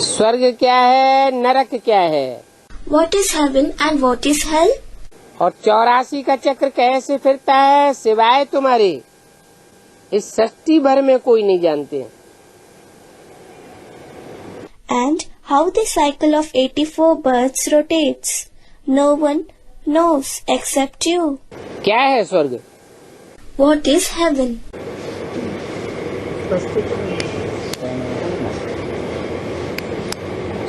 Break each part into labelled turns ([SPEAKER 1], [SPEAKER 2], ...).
[SPEAKER 1] स्वर्ग क्या है, नरक क्या है?
[SPEAKER 2] What is heaven and what is hell?
[SPEAKER 1] और 84 का चक्र कैसे फिरता है सिवाय तुम्हारे इस सृष्टि भर में कोई नहीं जानते।
[SPEAKER 2] And how the cycle of 84 births rotates. No one knows except you.
[SPEAKER 1] क्या है स्वर्ग?
[SPEAKER 2] What is heaven?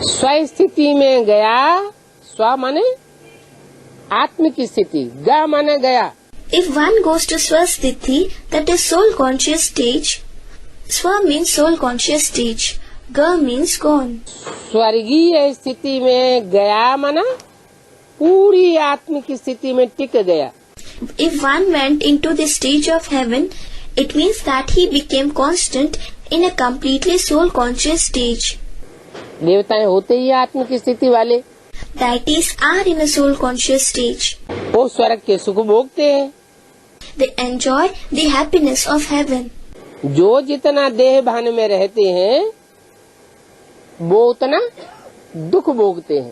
[SPEAKER 1] स्वस्थिति में गया, स्व माने आत्म की स्थिति, ग माने गया।
[SPEAKER 2] If one goes to Swasthiti, that is soul conscious stage. Swa means soul conscious stage. Ga means gone.
[SPEAKER 1] स्वर्गीय स्थिति में गया माना पूरी आत्म की स्थिति में टिक गया।
[SPEAKER 2] If one went into the stage of heaven, it means that he became constant in a completely soul conscious stage.
[SPEAKER 1] देवताएं होते ही आत्म की स्थिति वाले।
[SPEAKER 2] Deities are in a soul conscious stage.
[SPEAKER 1] वो स्वर्ग के सुख भोगते हैं।
[SPEAKER 2] They enjoy the happiness of heaven.
[SPEAKER 1] जो जितना देह भान में रहते हैं वो उतना दुख भोगते हैं।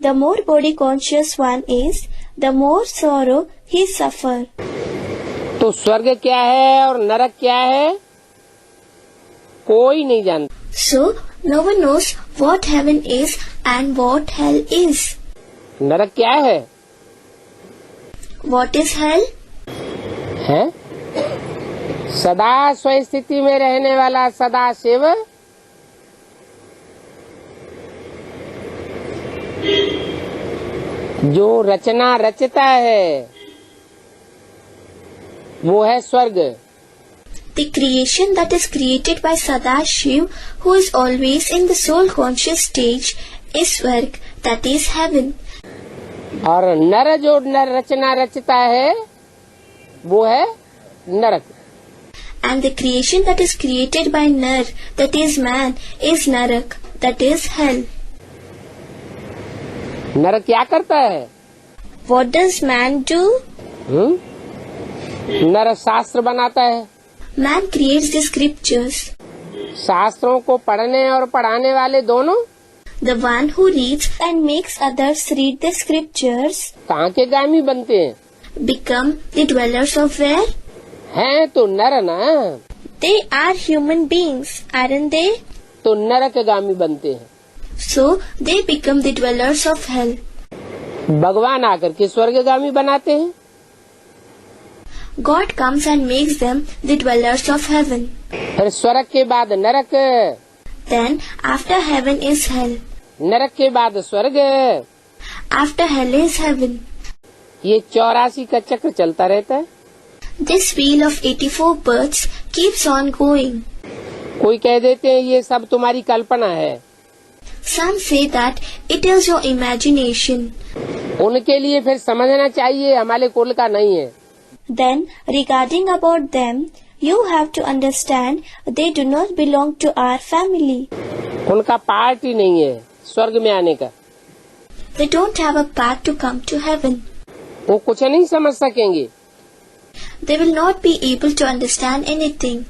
[SPEAKER 2] The more body conscious one is, the more sorrow he suffer.
[SPEAKER 1] तो स्वर्ग क्या है और नरक क्या है कोई नहीं जानता।
[SPEAKER 2] So no one knows what heaven is and what hell is.
[SPEAKER 1] नरक क्या है?
[SPEAKER 2] What is hell?
[SPEAKER 1] है सदा स्वस्थिति में रहने वाला सदा शिव जो रचना रचता है वो है स्वर्ग।
[SPEAKER 2] The creation that is created by Sadashiv, who is always in the soul conscious stage, is Swarg, that is heaven.
[SPEAKER 1] और नर जो नर रचना रचता है वो है नरक।
[SPEAKER 2] And the creation that is created by Nar, that is man, is Narak, that is hell.
[SPEAKER 1] नरक क्या करता है?
[SPEAKER 2] What does man do?
[SPEAKER 1] नर शास्त्र बनाता है।
[SPEAKER 2] Man creates the scriptures.
[SPEAKER 1] शास्त्रों को पढ़ने और पढ़ाने वाले दोनों
[SPEAKER 2] The one who reads and makes others read the scriptures
[SPEAKER 1] कहाँ के गामी बनते हैं?
[SPEAKER 2] become the dwellers of where?
[SPEAKER 1] हैं तो नर ना,
[SPEAKER 2] They are human beings, aren't they?
[SPEAKER 1] तो नरक गामी बनते हैं।
[SPEAKER 2] So they become the dwellers of hell.
[SPEAKER 1] भगवान आकर के स्वर्गगामी बनाते हैं।
[SPEAKER 2] God comes and makes them the dwellers of heaven.
[SPEAKER 1] फिर स्वर्ग के बाद नरक,
[SPEAKER 2] Then after heaven is hell.
[SPEAKER 1] नरक के बाद स्वर्ग,
[SPEAKER 2] After hell is heaven.
[SPEAKER 1] ये 84 का चक्र चलता रहता है।
[SPEAKER 2] This wheel of 84 births keeps on going.
[SPEAKER 1] कोई कह देते हैं ये सब तुम्हारी कल्पना है।
[SPEAKER 2] Some say that it is your imagination.
[SPEAKER 1] उनके लिए फिर समझना चाहिए हमारे कुल का नहीं है।
[SPEAKER 2] Then regarding about them, you have to understand they do not belong to our family.
[SPEAKER 1] उनका पार्ट ही नहीं है स्वर्ग में आने का।
[SPEAKER 2] They don't have a path to come to heaven.
[SPEAKER 1] वो कुछ नहीं समझ सकेंगे।
[SPEAKER 2] They will not be able to understand anything.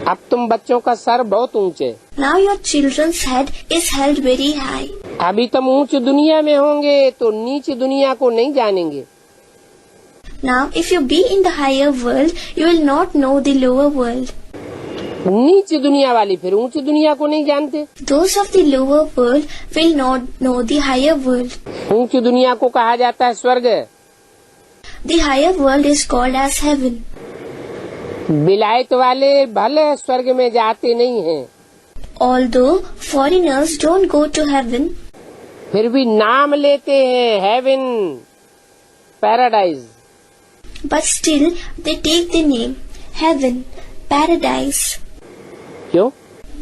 [SPEAKER 1] अब तुम बच्चों का सर बहुत ऊंचे।
[SPEAKER 2] Now your children's head is held very high.
[SPEAKER 1] अभी तुम ऊंच दुनिया में होंगे तो नीच दुनिया को नहीं जानेंगे।
[SPEAKER 2] Now if you be in the higher world, you will not know the lower world.
[SPEAKER 1] नीच दुनिया वाली फिर ऊंच दुनिया को नहीं जानते।
[SPEAKER 2] Those of the lower world will not know the higher world.
[SPEAKER 1] ऊंच दुनिया को कहा जाता है स्वर्ग।
[SPEAKER 2] The higher world is called as heaven.
[SPEAKER 1] विलायत वाले भले स्वर्ग में जाते नहीं हैं,
[SPEAKER 2] Although foreigners don't go to heaven,
[SPEAKER 1] फिर भी नाम लेते हैं heaven, paradise.
[SPEAKER 2] but still they take the name heaven, paradise.
[SPEAKER 1] क्यों?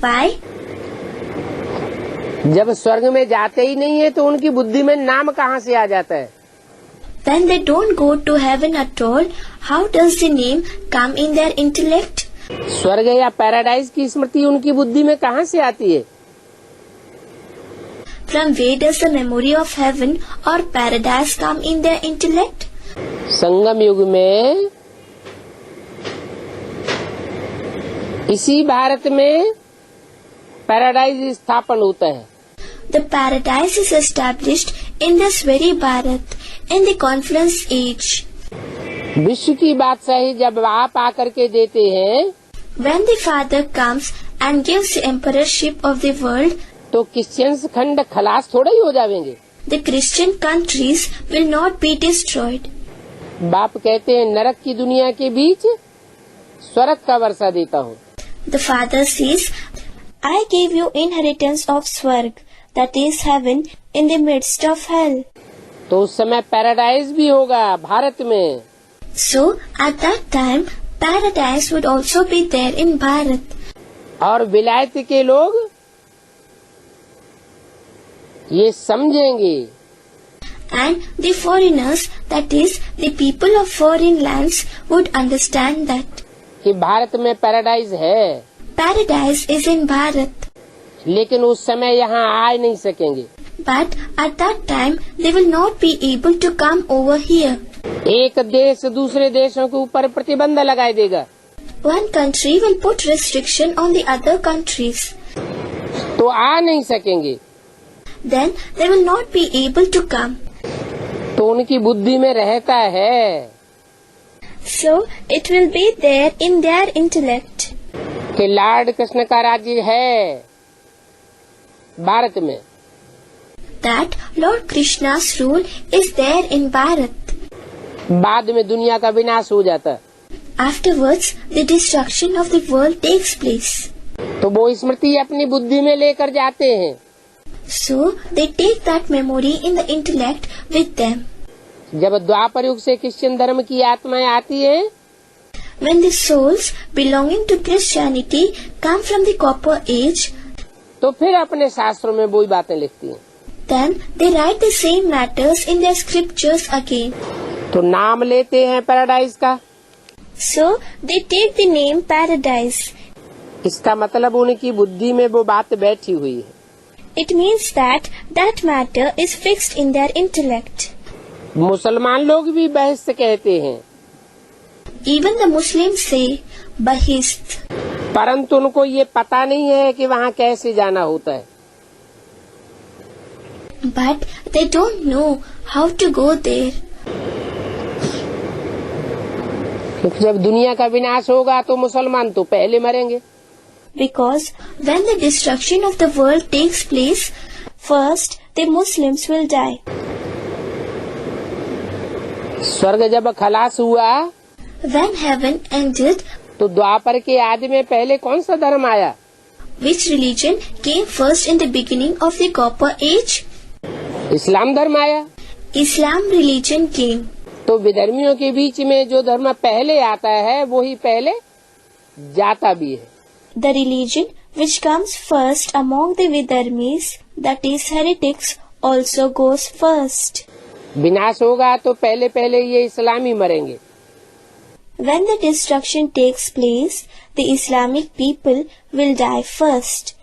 [SPEAKER 2] Why?
[SPEAKER 1] जब स्वर्ग में जाते ही नहीं है तो उनकी बुद्धि में नाम कहाँ से आ जाता है?
[SPEAKER 2] When they don't go to heaven at all, how does the name come in their intellect?
[SPEAKER 1] स्वर्ग या पैराडाइज की स्मृति उनकी बुद्धि में कहाँ से आती है?
[SPEAKER 2] From where does the memory of heaven or paradise come in their intellect?
[SPEAKER 1] संगम युग में इसी भारत में पैराडाइज स्थापन होता है।
[SPEAKER 2] the paradise is established in this very Bharat, in the confluence age.
[SPEAKER 1] विश्व की बादशाही जब आप आकर के देते हैं,
[SPEAKER 2] When the Father comes and gives the emperorship of the world,
[SPEAKER 1] तो क्रिश्चियंस खंड खलास थोड़ा ही हो जाएंगे।
[SPEAKER 2] the Christian countries will not be destroyed.
[SPEAKER 1] बाप कहते हैं नरक की दुनिया के बीच स्वर्ग का वर्षा देता हूँ।
[SPEAKER 2] The Father says, I gave you inheritance of Swarg, that is heaven, in the midst of hell.
[SPEAKER 1] तो उस समय पैराडाइज भी होगा भारत में।
[SPEAKER 2] So, at that time, paradise would also be there in Bharat.
[SPEAKER 1] और विलायत के लोग ये समझेंगे
[SPEAKER 2] And the foreigners, that is, the people of foreign lands, would understand that
[SPEAKER 1] कि भारत में पैराडाइज है,
[SPEAKER 2] paradise is in Bharat.
[SPEAKER 1] लेकिन उस समय यहाँ आ नहीं सकेंगे।
[SPEAKER 2] But at that time, they will not be able to come over here.
[SPEAKER 1] एक देश दूसरे देशों के ऊपर प्रतिबंध लगाए देगा,
[SPEAKER 2] One country will put restriction on the other countries.
[SPEAKER 1] तो आ नहीं सकेंगे।
[SPEAKER 2] Then they will not be able to come.
[SPEAKER 1] तो उनकी बुद्धि में रहता है
[SPEAKER 2] So it will be there in their intellect
[SPEAKER 1] कि लॉर्ड कृष्ण का राज्य है भारत में।
[SPEAKER 2] that Lord Krishna's rule is there in Bharat.
[SPEAKER 1] बाद में दुनिया का विनाश हो जाता,
[SPEAKER 2] Afterwards, the destruction of the world takes place.
[SPEAKER 1] तो वो स्मृति अपनी बुद्धि में लेकर जाते हैं।
[SPEAKER 2] So they take that memory in the intellect with them.
[SPEAKER 1] जब द्वापर युग से क्रिश्चियन धर्म की आत्माएं आती हैं,
[SPEAKER 2] When the souls belonging to Christianity come from the Copper Age,
[SPEAKER 1] तो फिर अपने शास्त्रों में वही बातें लिखती हैं।
[SPEAKER 2] then they write the same matters in their scriptures again.
[SPEAKER 1] तो नाम लेते हैं पैराडाइज का।
[SPEAKER 2] So they take the name Paradise.
[SPEAKER 1] इसका मतलब उनकी बुद्धि में वो बात बैठी हुई है।
[SPEAKER 2] It means that that matter is fixed in their intellect.
[SPEAKER 1] मुसलमान लोग भी बहस कहते हैं,
[SPEAKER 2] Even the Muslims say Bahist.
[SPEAKER 1] परंतु उनको ये पता नहीं है कि वहाँ कैसे जाना होता है।
[SPEAKER 2] But they don't know how to go there.
[SPEAKER 1] क्योंकि जब दुनिया का विनाश होगा तो मुसलमान तो पहले मरेंगे।
[SPEAKER 2] Because when the destruction of the world takes place, first the Muslims will die.
[SPEAKER 1] स्वर्ग जब खलास हुआ
[SPEAKER 2] When heaven ended,
[SPEAKER 1] तो द्वापर के आदि में पहले कौन सा धर्म आया?
[SPEAKER 2] which religion came first in the beginning of the Copper Age?
[SPEAKER 1] इस्लाम धर्म आया।
[SPEAKER 2] Islam religion came.
[SPEAKER 1] तो विधर्मियों के बीच में जो धर्म पहले आता है वही पहले जाता भी है।
[SPEAKER 2] The religion which comes first among the Vidharmis, that is heretics, also goes first.
[SPEAKER 1] विनाश होगा तो पहले पहले ये इस्लामी मरेंगे।
[SPEAKER 2] When the destruction takes place, the Islamic people will die first.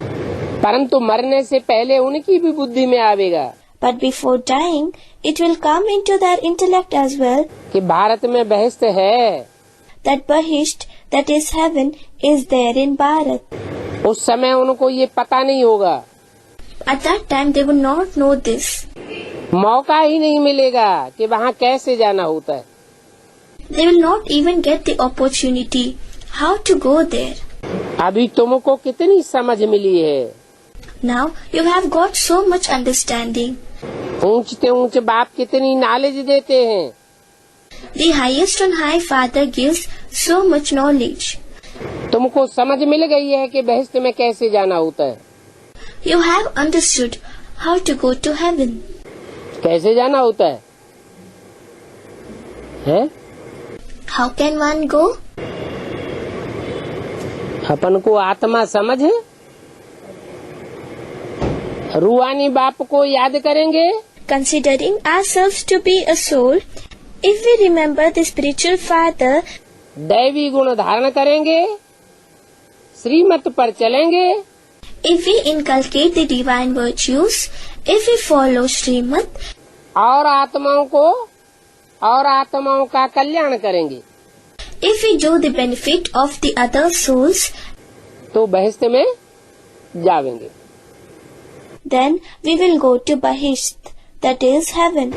[SPEAKER 1] परंतु मरने से पहले उनकी भी बुद्धि में आवेगा
[SPEAKER 2] But before dying, it will come into their intellect as well
[SPEAKER 1] कि भारत में बहस है।
[SPEAKER 2] that Bahisht, that is heaven, is there in Bharat.
[SPEAKER 1] उस समय उनको ये पता नहीं होगा,
[SPEAKER 2] At that time, they will not know this.
[SPEAKER 1] मौका ही नहीं मिलेगा कि वहाँ कैसे जाना होता है।
[SPEAKER 2] They will not even get the opportunity how to go there.
[SPEAKER 1] अभी तुमको कितनी समझ मिली है,
[SPEAKER 2] Now you have got so much understanding.
[SPEAKER 1] ऊंचते ऊंच बाप कितनी नॉलेज देते हैं।
[SPEAKER 2] The highest on high Father gives so much knowledge.
[SPEAKER 1] तुमको समझ मिल गई है कि बहश्त में कैसे जाना होता है।
[SPEAKER 2] You have understood how to go to heaven.
[SPEAKER 1] कैसे जाना होता है, हैं?
[SPEAKER 2] How can one go?
[SPEAKER 1] अपन को आत्मा समझ है, रूहानी बाप को याद करेंगे,
[SPEAKER 2] Considering ourselves to be a soul, if we remember the spiritual Father,
[SPEAKER 1] दैवी गुण धारण करेंगे, श्रीमत पर चलेंगे,
[SPEAKER 2] if we inculcate the divine virtues, if we follow Srimad,
[SPEAKER 1] और आत्माओं का कल्याण करेंगे,
[SPEAKER 2] if we do the benefit of the other souls,
[SPEAKER 1] तो बहश्त में जावेंगे।
[SPEAKER 2] then we will go to Bahisht, that is heaven.